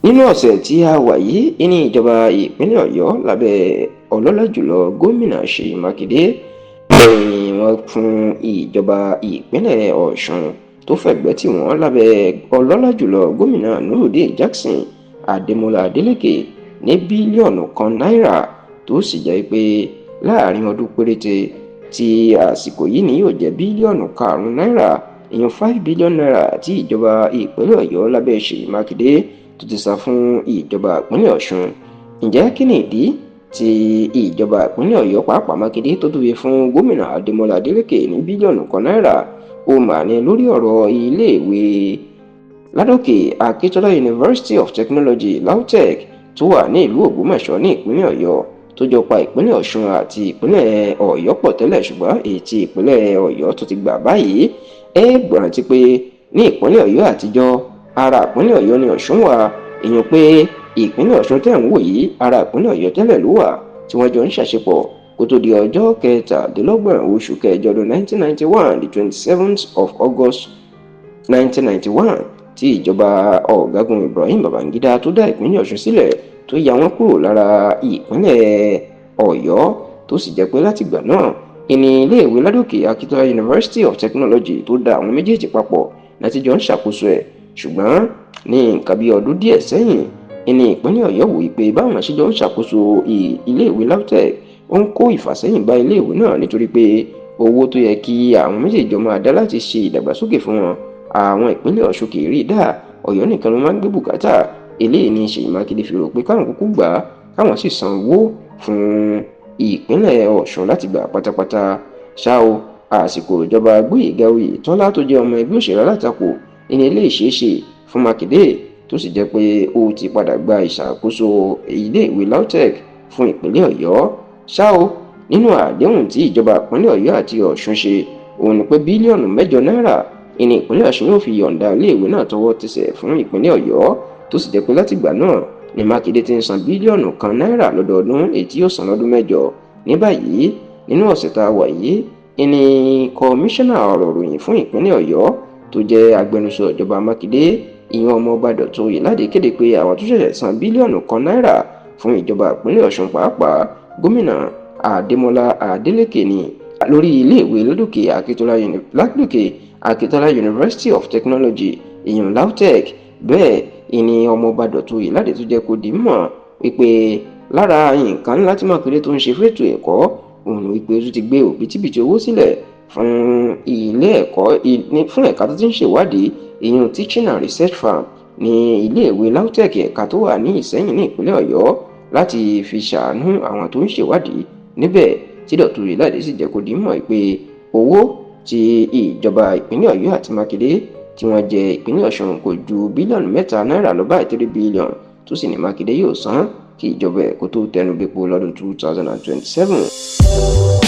nínú ọ̀sẹ̀ tí a wà yìí ní ìjọba ìpínlẹ̀ Ọ̀yọ́ lábẹ́ ọlọ́lá jùlọ gómìnà Ṣèyí Mákindé lẹ́yìn wọn fún ìjọba ìpínlẹ̀ Ọ̀ṣun tó fẹ̀gbẹ́ tì wọ́n lábẹ́ ọlọ́lá jùlọ gómìnà Nurudeen Jackson Adémọ́lá Adélékè ní bílíọ̀nù kan náírà tó sì jẹ́ pé láàrin ọdún péréte tí àsìkò yìí ni yóò jẹ́ bílíọ̀nù karùn-ún náírà ìyẹn 5 billion naira tí ìjọba ìpínlẹ̀ Ọ̀yọ́ lábẹ́ Ṣèyí Mákindé tó ti sá fún ìjọba ìpínlẹ̀ Ọ̀ṣun. Ǹjẹ́ kí ni ìdí tí ìjọba ìpínlẹ̀ Ọ̀yọ́ pàápàá Mákindé tó tún fi fún gómìnà Adémọ́lá Adélékè ní bílíọ̀nù kan náírà? Ó mà ní lórí ọ̀rọ̀ iléèwé Ládòkè Akíntọ́lá University of Technology LAUTECH tó wà ní ìlú Ògbómọ̀ṣọ́ ní ìpínlẹ̀ Ọ̀yọ́ tó jọ pa ìpínlẹ̀ Ọ̀ṣun àti ìpínlẹ̀ Ọ̀yọ́ pọ̀ tẹ́lẹ̀, ṣùgbọ́n èyí tí ìpínlẹ̀ Ọ̀yọ́ tó ti gbà báyìí gbọ́n ti pé ní ìpínlẹ̀ Ọ̀yọ́ àtijọ́ ara ìpínlẹ̀ Ọ̀yọ́ ni Ọ̀ṣun wà, èèyàn pé ìpínlẹ̀ Ọ̀ṣun tẹ̀ ń wò yìí ara ìpínlẹ̀ Ọ̀yọ́ tẹ́lẹ̀ ló wà tí wọ́n jọ ń ṣàṣepọ̀ kó tó di ọjọ́ kẹtàdínlọ́gbọ̀n oṣù kẹjọ ọdún 1991 the 27th of August 1991 tí ìjọba ọ̀gágun Ibrahim Babangida tó dá ìpínlẹ̀ Ọ̀ṣun sílẹ̀ tó ya wọ́n kúrò lára ìpínlẹ̀ Ọ̀yọ́ tó sì jẹ́ pé látìgbà náà ìní iléèwé Ládòkè Akíntọ́lá University of Technology tó dá àwọn méjèèjì papọ̀ láti jọ ń ṣàkóso ẹ̀, ṣùgbọ́n ní nǹkan bí ọdún díẹ̀ sẹ́yìn ìní ìpínlẹ̀ Ọ̀yọ́ wò wípé báwọn ṣe jọ ń ṣàkóso iléèwé LAUTECH ó ń kó ìfàsẹ́yìn bá iléèwé náà nítorí pé owó tó yẹ kí àwọn méjèèjì jọ máa dá láti ṣe ìdàgbàsókè fún wọn àwọn ìpínlẹ̀ Ọ̀ṣun kì í rí dá, Ọ̀yọ́ nìkan ló máa ń gbé bùkátà. Eléyìí ni Ṣèyí Mákindé fi rò pé káwọn kúkú gbà á káwọn sì san owó fún ìpínlẹ̀ Ọ̀ṣun láti gbà pátápátá. Ṣá o, àsìkò ìjọba Gbóyèga Oyètọ́lá tó jẹ́ ọmọ ẹgbẹ́ òṣèlú alátakò ní eléyìí ṣeé ṣe fún Mákindé tó sì jẹ́ pé ó ti padà gba ìṣàkóso iléèwé LAUTECH fún ìpínlẹ̀ Ọ̀yọ́. Ṣá o, nínú àdéhùn tí ìjọba ìpínlẹ̀ Ọ̀yọ́ àti Ọ̀ṣun ṣe òun ni pé bílíọ̀nù 8 náírà ìní ìpínlẹ̀ Ọ̀ṣun yóò fi yọ̀ǹda iléèwé náà tọwọ́ tẹsẹ̀ fún ìpínlẹ̀ Ọ̀yọ́ tó sì jẹ́ pé látìgbà náà ni Mákindé ti ń san bílíọ̀nù kan náírà lọ́dọọdún èyí tí yóò san lọ́dún 8. Ní báyìí nínú ọ̀sẹ̀ tá a wà yìí ìní kọmíṣánná ọ̀rọ̀ ìròyìn fún ìpínlẹ̀ Ọ̀yọ́ tó jẹ́ agbẹnusọ ìjọba Mákindé ìyẹn Ọmọọba Dọ̀tun Oyèládé kéde pé àwọn tó ṣẹ̀ṣẹ̀ san bílíọ̀nù kan náírà fún ìjọba ìpínlẹ̀ Ọ̀ṣun pàápàá gómìnà Adémọ́lá Adélékè ni lórí iléèwé Ládòkè Akíntọ́lá University of Technology ìyẹn LAUTECH. Bẹ́ẹ̀ ìní Ọmọọba Dọ̀tun Oyèládé tó jẹ́ kó di mọ̀ wípé lára nǹkan ńlá tí Mákindé tó ń ṣe fẹ́tò ẹ̀kọ́ òun ni wípé ó ti gbé òbítíbitì owó sílẹ̀ fún ilé ẹ̀kọ́ fún ẹ̀ka tó ti ń ṣèwádìí ìyẹn Teaching and Research Farm ní iléèwé LAUTECH ẹ̀ka tó wà ní Ìsẹ́yìn ní ìpínlẹ̀ Ọ̀yọ́ láti fi ṣàánú àwọn tó ń ṣèwádìí níbẹ̀ tí Dọ̀tun Oyèládé sì jẹ́ kó di mọ̀ pé owó tí ìjọba ìpínlẹ̀ Ọ̀yọ́ àti Mákindé tí wọ́n jẹ ìpínlẹ̀ Ọ̀ṣun kò ju bílíọ̀nù 3 náírà lọ báyìí 3 bílíọ̀nù tó sì ní Mákindé yóò san kí ìjọba ẹ̀ kó tó tẹnu bẹ́pọ̀ lọ́dún 2027.